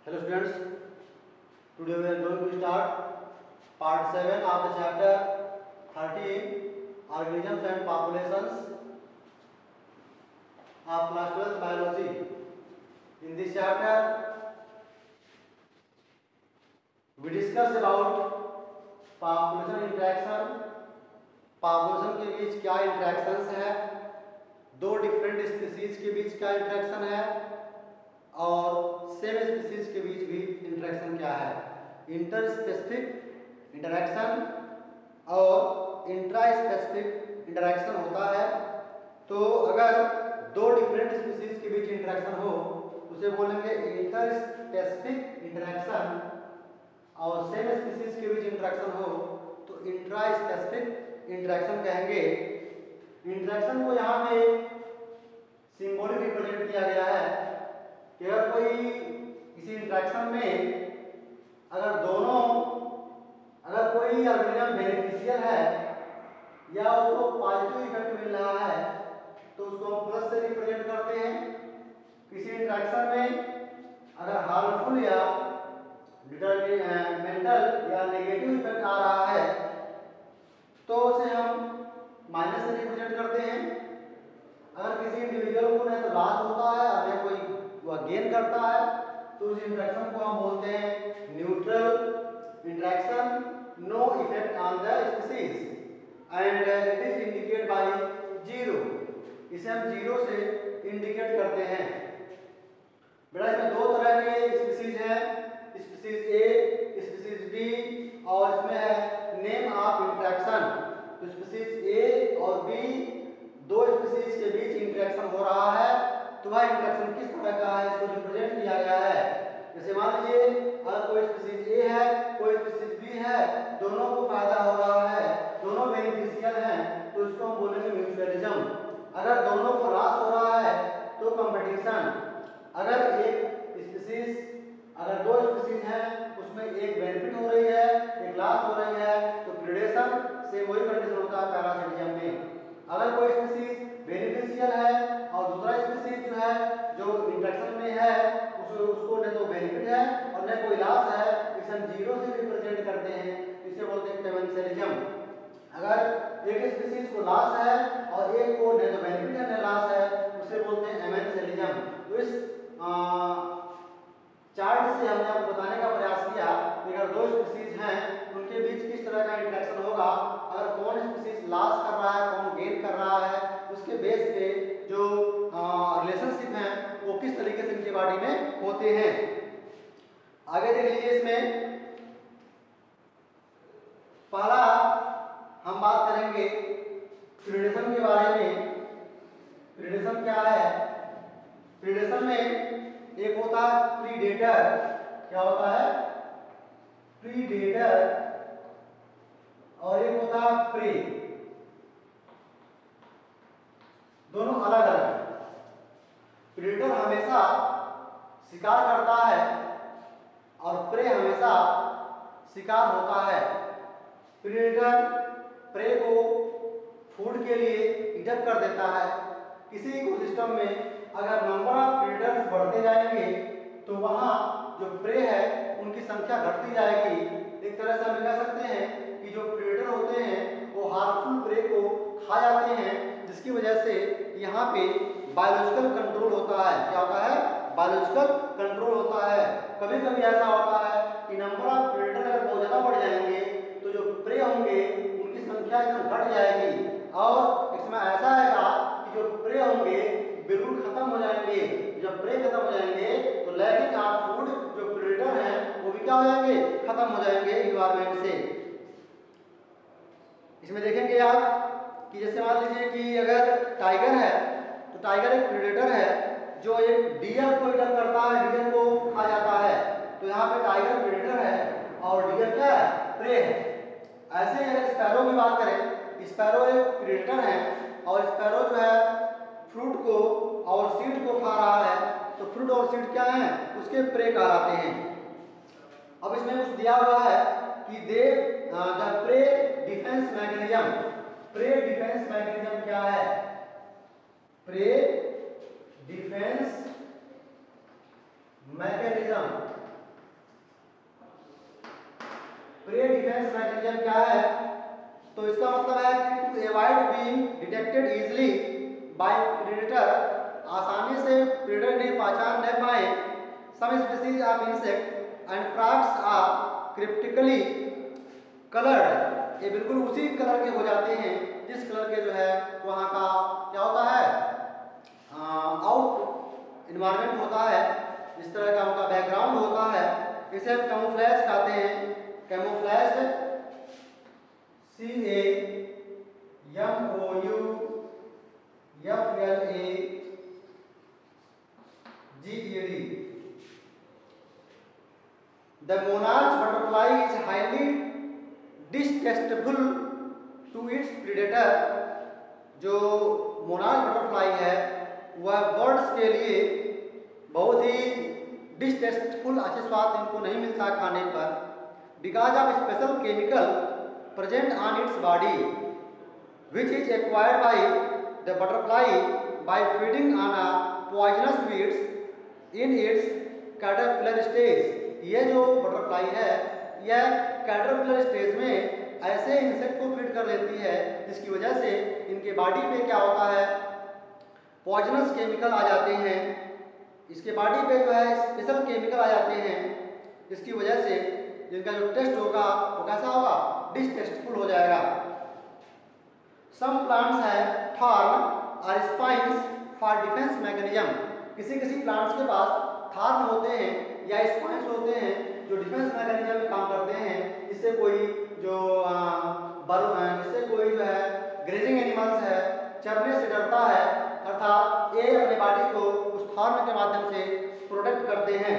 Hello students, today we are going to start part 7 of the chapter 13 Organisms and Populations of class 12 Biology. In this chapter we discuss about population interaction, population के बीच क्या interactions है, दो different species के बीच क्या interaction है और same species के बीच भी इंटरेक्शन क्या है, इंटर स्पेसिफिक इंटरेक्शन और इंट्रा स्पेसिफिक इंटरेक्शन होता है। तो अगर दो डिफरेंट स्पीसीज के बीच इंटरेक्शन हो उसे बोलेंगे इंटर स्पेसिफिक इंटरेक्शन और सेम स्पीसीज के बीच इंटरेक्शन हो तो इंट्रा स्पेसिफिक इंटरेक्शन कहेंगे। इंटरेक्शन को यहाँ पे सिंबॉलिक रिप्रेजेंट किया गया है कि अगर कोई किसी इंटरेक्शन में अगर कोई ऑर्गेनिज्म बेनिफिशियल है या उसको पॉजिटिव इफेक्ट मिल रहा है तो उसको हम प्लस से रिप्रेजेंट करते हैं। किसी इंटरेक्शन में अगर हार्मफुल या डिट्रीमेंटल या नेगेटिव इफेक्ट आ रहा है तो उसे हम माइनस से रिप्रेजेंट करते हैं। अगर किसी इंडिविजुअल को न तो लॉस होता है और न कोई वह गेन करता है तो उस इंटरेक्शन को हम बोलते हैं neutral interaction, no effect on the species and it is indicate by zero. इसे हम जीरो से इंडिकेट करते हैं। बेटा इसमें दो तरह के स्पीसीज हैं, स्पीसीज ए, स्पीसीज बी और इसमें है नेम ऑफ इंटरेक्शन। तो स्पीसीज ए और बी दो स्पीसीज के बीच इंटरेक्शन हो रहा है तो वह इंटरेक्शन किस तरह का है इसको रिप्रेजेंट किया गया है। जैसे मान लीजिए अगर कोई स्पीसीज ए है कोई स्पीसीज बी है, दोनों को फायदा हो रहा है, दोनों बेनिफिशियल हैं तो इसको हम बोलेंगे म्यूचुअलिज्म। अगर दोनों को लॉस हो रहा है तो कंपटीशन। अगर अगर दो स्पीसीज हैं उसमें एक बेनिफिट हो रही है एक लॉस हो रही है तो प्रीडेशन से वही कंडीशन होता है पैरासिटिज्म में। अगर कोई स्पीसीज बेनिफिशियल है और दूसरा स्पीसीज जो है जो इंटरेक्शन में है उसको न तो बेनिफिट है और न कोई लॉस है, इसे हम जीरो से रिप्रेजेंट करते हैं, इसे बोलते हैं कमेंसलिज्म। अगर एक स्पीसीज को लॉस है और एक को न तो बेनिफिट है न लॉस है उसे बोलते हैं एमेंसलिज्म। तो इस चार्ट से हमने आपको बताने का प्रयास किया कि अगर दो स्पीसीज हैं उनके बीच किस तरह का इंटरेक्शन होगा, अगर कौन स्पीसीज लॉस कर रहा है कौन गेन कर रहा है, उसके बेस पे जो रिलेशनशिप हैं वो किस तरीके से इनके बॉडी में होते हैं। आगे देख लीजिए, इसमें पहला हम बात करेंगे प्रीडेशन के बारे में। प्रीडेशन क्या है? प्रीडेशन में एक होता है प्रीडेटर। क्या होता है? प्रीडेटर। और एक होता है प्रे। दोनों अलग अलग हैं। प्रीडेटर हमेशा शिकार करता है और प्रे हमेशा शिकार होता है। प्रीडेटर प्रे को फूड के लिए इकट्ठा कर देता है। किसी इकोसिस्टम में अगर नंबर ऑफ प्रीडेटर्स बढ़ते जाएंगे तो वहाँ जो प्रे है उनकी संख्या घटती जाएगी। एक तरह से हम कह सकते हैं कि जो प्रीडेटर होते हैं वो हार्मफुल प्रे को खा जाते हैं, जिसकी वजह से यहाँ पे बायोलॉजिकल कंट्रोल होता है। क्या होता है? बायोलॉजिकल कंट्रोल होता है। कभी कभी ऐसा होता है कि नंबर ऑफ प्रीडेटर अगर बहुत ज़्यादा बढ़ जाएंगे तो जो प्रे होंगे उनकी संख्या एकदम घट जाएगी और इसमें ऐसा आएगा कि जो प्रे होंगे बिल्कुल खत्म हो जाएंगे। जब प्रे खत्म हो जाएंगे तो लैकिंग ऑफ फूड जो प्रीडेटर हैं वो भी क्या हो जाएंगे? खत्म हो जाएंगे इन्वायरमेंट से। इसमें देखेंगे आप कि जैसे मान लीजिए कि अगर टाइगर है तो टाइगर एक प्रीडेटर है जो एक डियर को इकट्ठा करता है, डियर को खा जाता है। तो यहाँ पे टाइगर प्रीडेटर है और डियर क्या है? प्रे है। ऐसे ही अगर स्पैरो की बात करें, स्पैरो एक प्रीडेटर है और स्पैरो जो है फ्रूट को और सीड को खा रहा है तो फ्रूट और सीड क्या है? उसके प्रे कहलाते हैं। अब इसमें कुछ दिया हुआ है कि the prey defence mechanism. Prey defence mechanism क्या है? प्रे डिफेंस मैकेनिज्म ये डिफेंस मैकेनिज्म क्या है? तो इसका मतलब है कि to avoid being detected easily by predator, आसानी से प्रेडेटर ने पहचान न पाए, some species of insect and frogs are cryptically coloured, ये बिल्कुल उसी कलर के हो जाते हैं जिस कलर के जो है वहाँ का क्या होता है, आउट इन्वायरमेंट होता है, इस तरह का उनका बैकग्राउंड होता है। इसे हम कैमोफ्लेज कहते हैं। Camouflage CAMOUFLAGED। The monarch butterfly is highly distasteful to its predator। जो मोनार्च बटरफ्लाई है वह बर्ड्स के लिए बहुत ही डिस्टेस्टफुल, अच्छे स्वाद इनको नहीं मिलता खाने पर, because of special chemical present on its body which is acquired by the butterfly by feeding on a poisonous weeds in its caterpillar stage. ये जो बटरफ्लाई है यह कैटरपिलर स्टेज में ऐसे इंसेक्ट को फीड कर लेती है जिसकी वजह से इनके बॉडी पे क्या होता है, पॉइजनस केमिकल आ जाते हैं, इसके बॉडी पे जो है स्पेशल केमिकल आ जाते हैं, जिसकी वजह से जिनका जो टेस्ट होगा वो कैसा होगा, डिसटेस्टफुल हो जाएगा। सम प्लांट्स है थॉर्न और स्पाइन्स फॉर डिफेंस मैकेनिज्म। किसी किसी प्लांट्स के पास थॉर्न होते हैं या स्पाइन्स होते हैं जो डिफेंस मैकेनिज्म में काम करते हैं, जिससे कोई जो जिससे कोई जो है ग्रेजिंग एनिमल्स है चरने से डरता है, अर्थात ये अपने बॉडी को उस थॉर्न के माध्यम से प्रोटेक्ट करते हैं।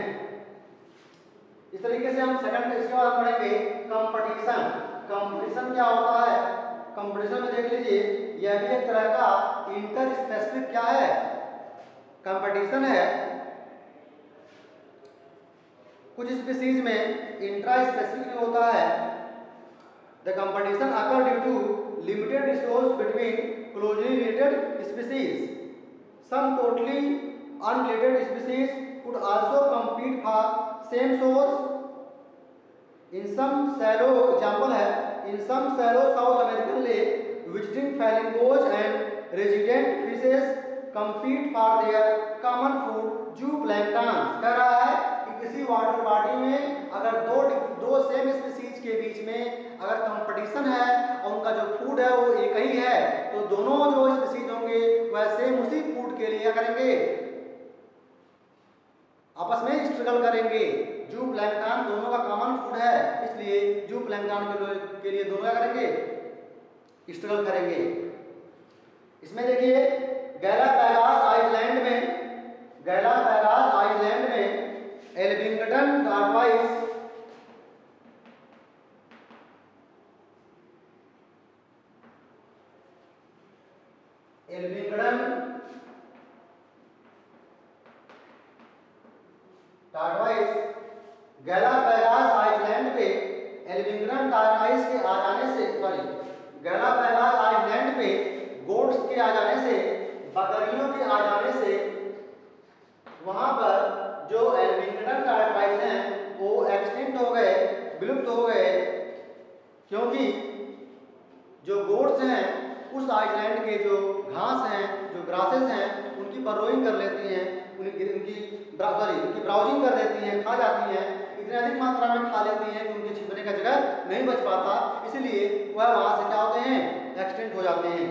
इस तरीके से हम सेकंड इसके बाद पढ़ेंगे कंपटीशन। कंपटीशन क्या होता है? कंपटीशन में देख लीजिए, यह भी एक तरह का इंटर स्पेसिफिक क्या है, कंपटीशन है। कुछ स्पीसीज में इंट्रा स्पेसिफिक होता है। The competition occur due to limited resource between closely related species. Some totally unrelated species could also compete for same source in some shallow, example है in some shallow South American lake visiting flamingos and resident fishes compete for their common food zooplankton। कह रहा है कि किसी water body में अगर दो same species के बीच में अगर कंपटीशन है और उनका जो फूड है वो एक ही है, तो दोनों जो स्पीसीज होंगे वह सेम उसी फूड के लिए करेंगे, आपस में स्ट्रगल करेंगे। जूप्लैंक्टन दोनों का कॉमन फूड है, इसलिए जूप्लैंक्टन के लिए दोनों क्या करेंगे, स्ट्रगल करेंगे। इसमें देखिए गैलापैगोस आइलैंड में एल्बिंगटन टॉर्टोइस गैलापैगोस आइलैंड पे एल्बिंगटन टॉर्टोइस के आ जाने से, गैलापैगोस आइलैंड पे गोट्स के आ जाने से, बकरियों के आ जाने से वहां पर जो एल्बिंगटन टॉर्टोइस हैं वो एक्सटिंक्ट हो गए, विलुप्त हो गए, क्योंकि जो गोट्स हैं उस आइलैंड के जो घास हैं, जो ग्रासेस हैं, उनकी बर्रोइंग कर लेती हैं, उनकी ब्राउजिंग कर देती हैं, खा जाती हैं, इतनी अधिक मात्रा में खा लेती हैं कि उनके छिपने का जगह नहीं बच पाता, इसलिए वह वहां से क्या होते हैं, एक्सटिंक्ट हो जाते हैं।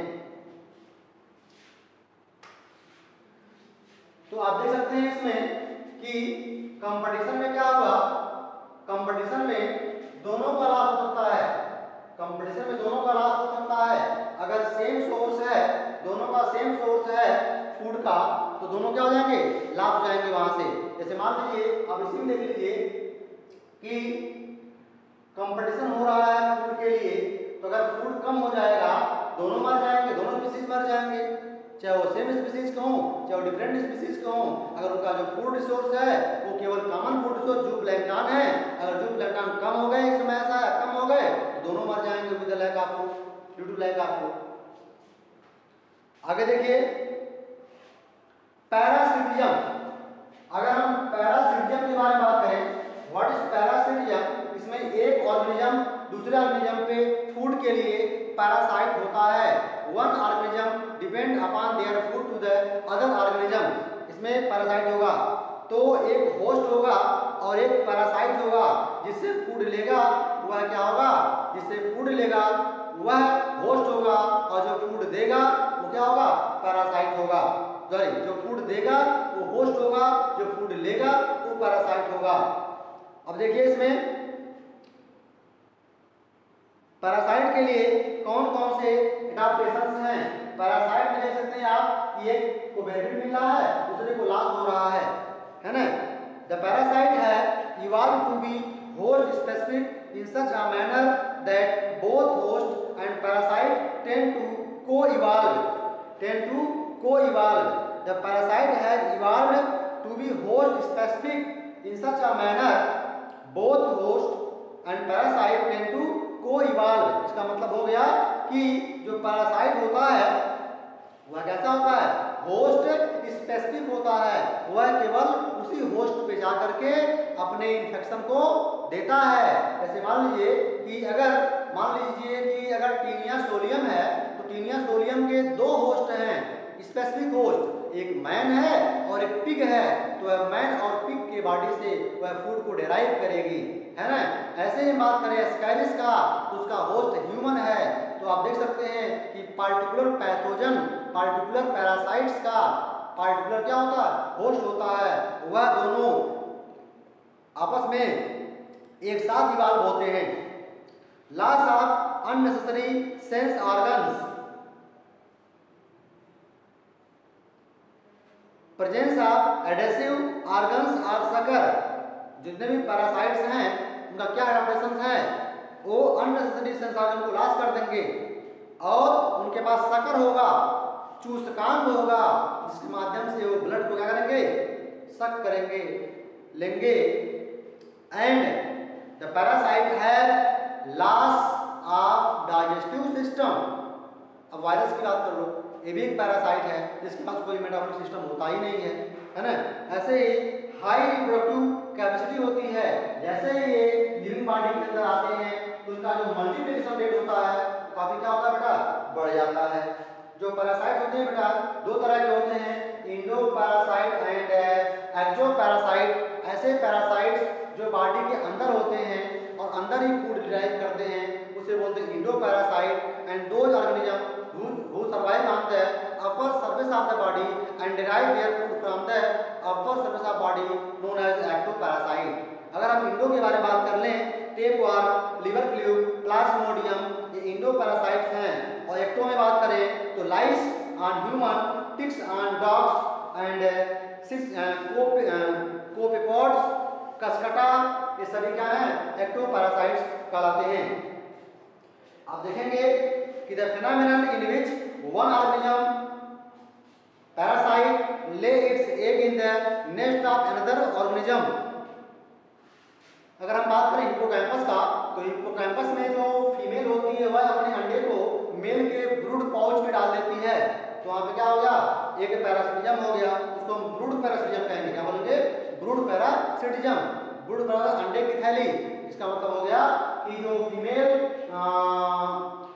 तो आप देख सकते हैं इसमें कि कंपटीशन में क्या हुआ, कंपटीशन में दोनों का लाभ हो सकता है, कंपटीशन में दोनों का लाभ हो सकता है। अगर सेम सोर्स है, दोनों का सेम सोर्स है फूड का, तो दोनों क्या हो जाएंगे, लाभ हो जाएंगे वहां से। जैसे मान लीजिए आप इसी में देख लीजिए कि कंपटीशन हो रहा है फूड के लिए, तो अगर फूड कम हो जाएगा दोनों मर जाएंगे, दोनों स्पीसीज मर जाएंगे, चाहे वो सेम स्पीसीज के हों चाहे वो डिफरेंट स्पीसीज के हों। अगर उनका जो फूड रिसोर्स है वो केवल कॉमन फूड रिसोर्स जूप्लैंक्टन है, अगर जूप्लैंक्टन कम हो गए, एक समय ऐसा है कम हो गए तो दोनों मर जाएंगे with lack of food, due to lack of food. आगे देखिए पैरासिटिज्म। अगर हम पैरासिटिज्म के बारे में बात करें, व्हाट इज पैरासिटिज्म, इसमें एक ऑर्गेनिज्म होगा। तो एक होस्ट होगा और एक पैरासाइट होगा। जिससे फूड लेगा वह क्या होगा, जिससे फूड लेगा वह होस्ट होगा और जो फूड देगा वो क्या होगा, पैरासाइट होगा। सॉरी, जो फूड देगा वो होस्ट होगा, जो फूड लेगा वो पैरासाइट होगा। अब देखिए इसमें पैरासाइट के लिए कौन कौन से एडाप्टेशंस हैं। पैरासाइट में देख सकते हैं आप कि एक को बेनिफिट मिल रहा है, दूसरे को लॉस हो रहा है ना। द पैरासाइट है evolve to be host specific in such a manner that both host and parasite tend to co-evolve. The parasite has evolved to be host specific in such a manner both host and parasite tend to co-evolve. इसका मतलब हो गया कि जो parasite होता है वह कैसा होता है, होस्ट स्पेसिफिक होता है। वह केवल उसी होस्ट पे जाकर के अपने इन्फेक्शन को देता है। जैसे मान लीजिए कि अगर टीनिया सोलियम है तो टीनिया सोलियम के दो होस्ट हैं स्पेसिफिक होस्ट, एक मैन है और एक पिग है। तो मैन और पिग के बॉडी से वह फूड को डेराइव करेगी, है ना। ऐसे ही बात करें एस्कैरिस का तो उसका होस्ट ह्यूमन है। तो आप देख सकते हैं कि पार्टिकुलर पैथोजन, पार्टिकुलर पैरासाइट्स का पार्टिकुलर क्या होता है, होस्ट होता है। वह दोनों आपस में एक साथ इवॉल्व होते हैं। Loss of unnecessary sense organs, presence of adhesive organs और सकर। जितने भी पैरासाइट्स हैं उनका क्या एडाप्टेशन है, वो अननेसेसरी सेंस ऑर्गन को लॉस कर देंगे और उनके पास सकर होगा, चूसकांग होगा, जिसके माध्यम से वो ब्लड को क्या करेंगे, सक करेंगे, लेंगे। And the parasite have loss of digestive system. अब वायरस की बात कर लो, ये भी एक पैरासाइट है जिसके पास कोई मेटाबॉलिक सिस्टम होता ही नहीं है ना। ऐसे ही हाई रिप्रोडक्टिव कैपेसिटी होती है। जैसे ही ये लिविंग बॉडी के अंदर आते हैं तो उनका जो मल्टीप्लिकेशन रेट होता है काफी क्या होता है बेटा, बढ़ जाता है। जो पैरासाइट होते हैं बेटा दो तरह के होते हैं, endo parasite and ecto parasite. ऐसे पैरासाइट्स जो बॉडी के अंदर होते हैं और अंदर ही फूड डिराइव करते हैं उसे बोलते हैं endo parasite. And those organism who survive on the upper surface of the body and derive their food from the upper surface of body known as ectoparasite. अगर हम इंडो के बारे में बात कर लें, टेपवर्म, लिवर फ्लूक, प्लाज्मोडियम, ये endo parasites हैं। और एक्टो में बात करें तो lice on human, ticks on dogs and copepods, cuscuta, ये सभी क्या हैं, एक्टो पैरासाइट्स कहलाते हैं। आप देखेंगे कि the phenomenon in which one organism parasite lay its egg in the nest of another organism। अगर हम बात करें हिप्पोकैम्पस का तो हिप्पोकैम्पस में जो फीमेल होती है वह अपने अंडे को मेल के ब्रूड पाउच में डाल देती है। तो वहाँ पे क्या हो गया, एक पैरासिटिज्म हो गया, उसको हम ब्रूड पैरासिटिज्म कहेंगे। क्या बोलेंगे, ब्रूड पैरासिटिज्म, ब्रूड पैरासिटिज्म अंडे की थैली। इसका मतलब हो गया कि जो फीमेल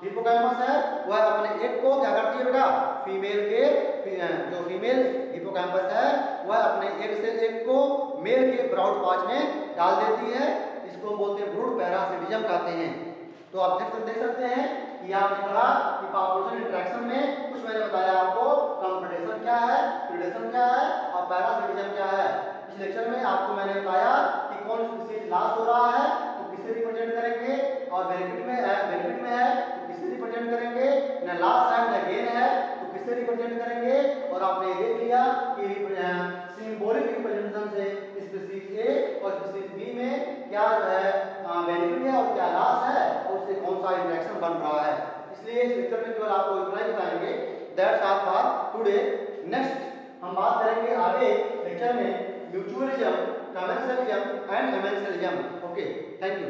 हिप्पोकैम्पस है वह अपने एग को क्या करती है बेटा, जो फीमेल हिप्पोकैम्पस है वह अपने एग को मेल के ब्राउड पाउच में डाल देती है। इसको बोलते हैं ब्रूड पैरासिटिज्म कहते हैं। तो आप देख सकते हैं कि आपने पढ़ा कि पॉपुलेशन इंटरेक्शन में कुछ मैंने बताया आपको, कॉम्पिटिशन क्या है, प्रीडेशन क्या है और पैरासिटिज्म क्या है। इस लेक्चर में आपको मैंने बताया कि कौन स्पीशीज लॉस हो रहा है तो किससे रिप्रेजेंट करेंगे, और बेनिफिट में है तो किससे रिप्रेजेंट करेंगे, न लॉस है न गेन है तो किससे रिप्रेजेंट करेंगे। और आपने देख लिया कि सिंबॉलिक रिप्रेजेंटेशन से स्पीशीज ए और स्पीशीज बी में क्या है बेनिफिट है और क्या लॉस है और उससे कौन सा इंटरेक्शन बन रहा है। इसलिए इस लेक्चर में केवल आपको इतना ही बताएंगे। That's all for today. Next हम बात करेंगे आगे लेक्चर में mutualism, commensalism and amensalism. Okay, thank you.